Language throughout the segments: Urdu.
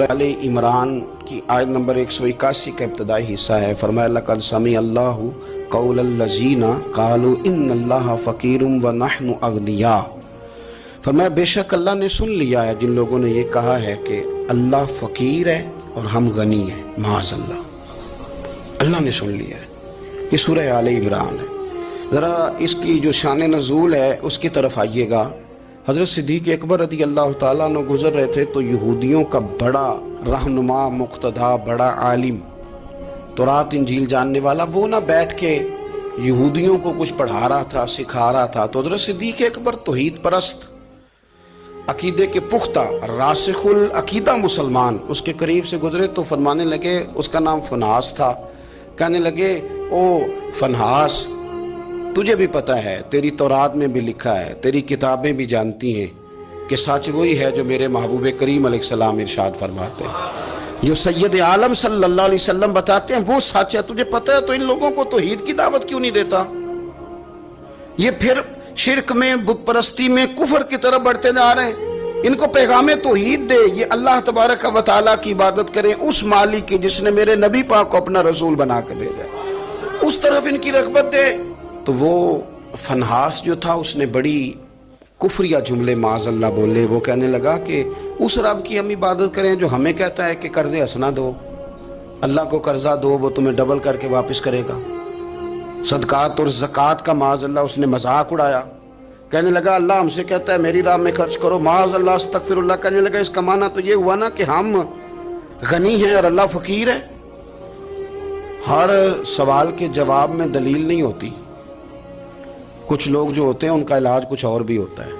سورہ آل عمران کی آیت نمبر 181 کا ابتدائی حصہ ہے۔ فرمایا لقد سمع اللہ قول الذین قالوا ان اللہ فقیر ونحن اغنیاء۔ فرمایا بے شک اللہ نے سن لیا ہے جن لوگوں نے یہ کہا ہے کہ اللہ فقیر ہے اور ہم غنی ہیں، معاذ اللہ، اللہ نے سن لیا ہے۔ یہ سورہ آل عمران ہے۔ ذرا اس کی جو شان نزول ہے اس کی طرف آئیے گا۔ حضرت صدیق اکبر رضی اللہ تعالیٰ عنہ گزر رہے تھے تو یہودیوں کا بڑا رہنما، مقتدا، بڑا عالم، تورات انجیل جاننے والا، وہ نہ بیٹھ کے یہودیوں کو کچھ پڑھا رہا تھا، سکھا رہا تھا، تو حضرت صدیق اکبر توحید پرست، عقیدے کے پختہ، راسخ العقیدہ مسلمان اس کے قریب سے گزرے تو فرمانے لگے، اس کا نام فنحاس تھا، کہنے لگے او فنحاس، تجھے بھی پتہ ہے، تیری تورات میں بھی لکھا ہے، تیری کتابیں بھی جانتی ہیں کہ سچ وہی ہے جو میرے محبوب کریم علیہ السلام ارشاد فرماتے ہیں، جو سید عالم صلی اللہ علیہ وسلم بتاتے ہیں وہ سچ ہے، تجھے پتہ ہے، تو ان لوگوں کو توحید کی دعوت کیوں نہیں دیتا؟ یہ پھر شرک میں، بت پرستی میں، کفر کی طرف بڑھتے جا رہے ہیں۔ ان کو پیغام توحید دے، یہ اللہ تبارک و تعالیٰ کی عبادت کریں، اس مالک کی جس نے میرے نبی پاک کو اپنا رسول بنا کے بھیجا، اس طرف ان کی رغبت دے۔ تو وہ فنحاس جو تھا اس نے بڑی کفریہ جملے معاذ اللہ بولے، وہ کہنے لگا کہ اس رب کی ہم عبادت کریں جو ہمیں کہتا ہے کہ قرض حسنہ دو، اللہ کو قرضہ دو وہ تمہیں ڈبل کر کے واپس کرے گا۔ صدقات اور زکوٰۃ کا معاذ اللہ اس نے مذاق اڑایا، کہنے لگا اللہ ہم سے کہتا ہے میری راہ میں خرچ کرو، معاذ اللہ استغفر اللہ۔ کہنے لگا اس کا معنی تو یہ ہوا نا کہ ہم غنی ہیں اور اللہ فقیر ہے۔ ہر سوال کے جواب میں دلیل نہیں ہوتی، کچھ لوگ جو ہوتے ہیں ان کا علاج کچھ اور بھی ہوتا ہے۔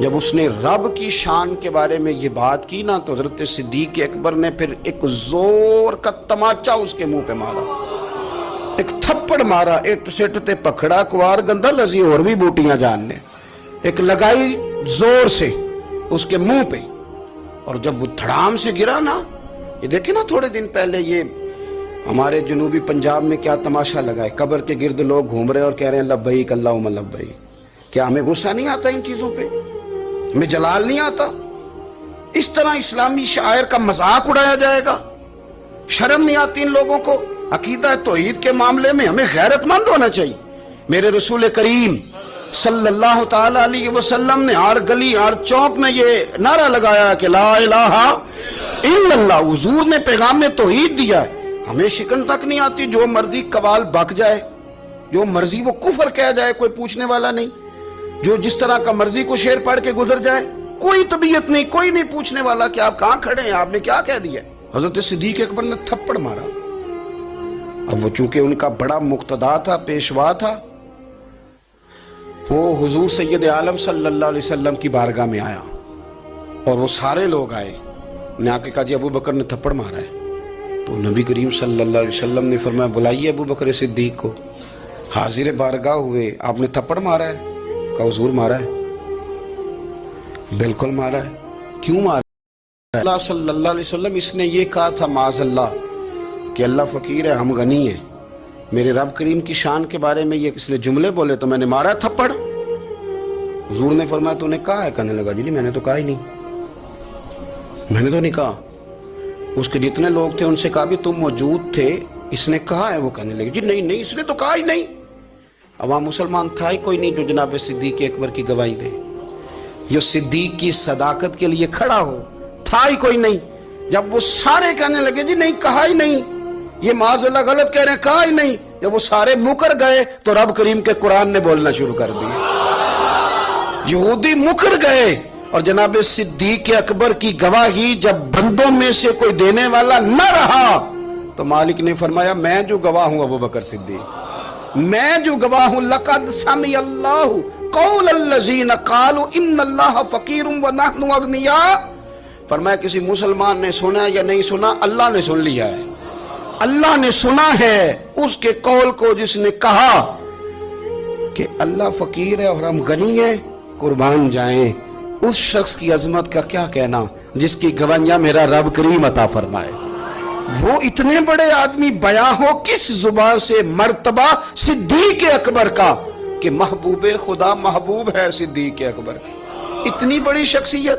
جب اس نے رب کی شان کے بارے میں یہ بات کی نا تو حضرت صدیق اکبر نے پھر ایک زور کا تماچا اس کے منہ پہ مارا، ایک تھپڑ مارا، اٹ سٹ تے پکھڑا کوار گندہ لذی اور بھی بوٹیاں جاننے، ایک لگائی زور سے اس کے منہ پہ، اور جب وہ دھڑام سے گرا نا، یہ دیکھیں نا تھوڑے دن پہلے یہ ہمارے جنوبی پنجاب میں کیا تماشا لگا ہے، قبر کے گرد لوگ گھوم رہے اور کہہ رہے ہیں لبیک اللہم لبیک۔ کیا ہمیں غصہ نہیں آتا ان چیزوں پہ؟ ہمیں جلال نہیں آتا؟ اس طرح اسلامی شاعر کا مذاق اڑایا جائے گا؟ شرم نہیں آتی ان لوگوں کو؟ عقیدہ توحید کے معاملے میں ہمیں غیرت مند ہونا چاہیے۔ میرے رسول کریم صلی اللہ تعالی علیہ وسلم نے ہر گلی ہر چوک میں یہ نعرہ لگایا کہ لا الہ الا اللہ، حضور نے پیغام توحید دیا ہے۔ ہمیں شکن تک نہیں آتی، جو مرضی قوال بک جائے، جو مرضی وہ کفر کہہ جائے، کوئی پوچھنے والا نہیں، جو جس طرح کا مرضی کو شعر پڑھ کے گزر جائے، کوئی طبیعت نہیں، کوئی نہیں پوچھنے والا کہ آپ کہاں کھڑے ہیں، آپ نے کیا کہہ دیا۔ حضرت صدیق اکبر نے تھپڑ مارا۔ اب وہ چونکہ ان کا بڑا مقتدا تھا، پیشوا تھا، وہ حضور سید عالم صلی اللہ علیہ وسلم کی بارگاہ میں آیا اور وہ سارے لوگ آئے، نے آ کے کہا جی ابو بکر نے تھپڑ مارا ہے۔ تو نبی کریم صلی اللہ علیہ وسلم نے فرمایا بلائیے ابو بکر صدیق کو۔ حاضر بارگاہ ہوئے، آپ نے تھپڑ مارا ہے؟ کہا حضور مارا ہے، بالکل مارا ہے۔ کیوں مارا ہے؟ اللہ صلی اللہ علیہ وسلم اس نے یہ کہا تھا معاذ اللہ کہ اللہ فقیر ہے ہم غنی ہیں، میرے رب کریم کی شان کے بارے میں یہ اس نے جملے بولے تو میں نے مارا تھپڑ۔ حضور نے فرمایا تو نے کہا ہے؟ کہنے لگا جی نہیں میں نے تو کہا ہی نہیں، میں نے تو نہیں کہا۔ اس کے جتنے لوگ تھے ان سے کہا بھی تم موجود تھے، اس نے کہا ہے؟ وہ کہنے لگے جی نہیں نہیں اس نے تو کہا ہی نہیں۔ عوام مسلمان تھا ہی کوئی نہیں جو جناب صدیق اکبر کی گواہی دے، جو صدیق کی صداقت کے لیے کھڑا ہو، تھا ہی کوئی نہیں۔ جب وہ سارے کہنے لگے جی نہیں کہا ہی نہیں، یہ معاذ اللہ غلط کہہ رہے ہیں، کہا ہی نہیں، جب وہ سارے مکر گئے تو رب کریم کے قرآن نے بولنا شروع کر دیا۔ یہودی مکر گئے اور جناب صدیق اکبر کی گواہی جب بندوں میں سے کوئی دینے والا نہ رہا تو مالک نے فرمایا میں جو گواہ ہوں ابو بکر صدیق، میں جو گواہ ہوں لقد سمع اللہ قول الذین قالوا ان اللہ فقیر ونحن اغنیاء۔ فرمایا کسی مسلمان نے سنا یا نہیں سنا، اللہ نے سن لیا ہے، اللہ نے سنا ہے اس کے قول کو جس نے کہا کہ اللہ فقیر ہے اور ہم غنی ہیں۔ قربان جائیں اس شخص کی عظمت کا کیا کہنا جس کی گواہیاں میرا رب کریم عطا فرمائے۔ وہ اتنے بڑے آدمی بیاں ہو کس زبان سے مرتبہ صدیق اکبر کا کہ محبوب خدا محبوب ہے صدیق اکبر، اتنی بڑی شخصیت۔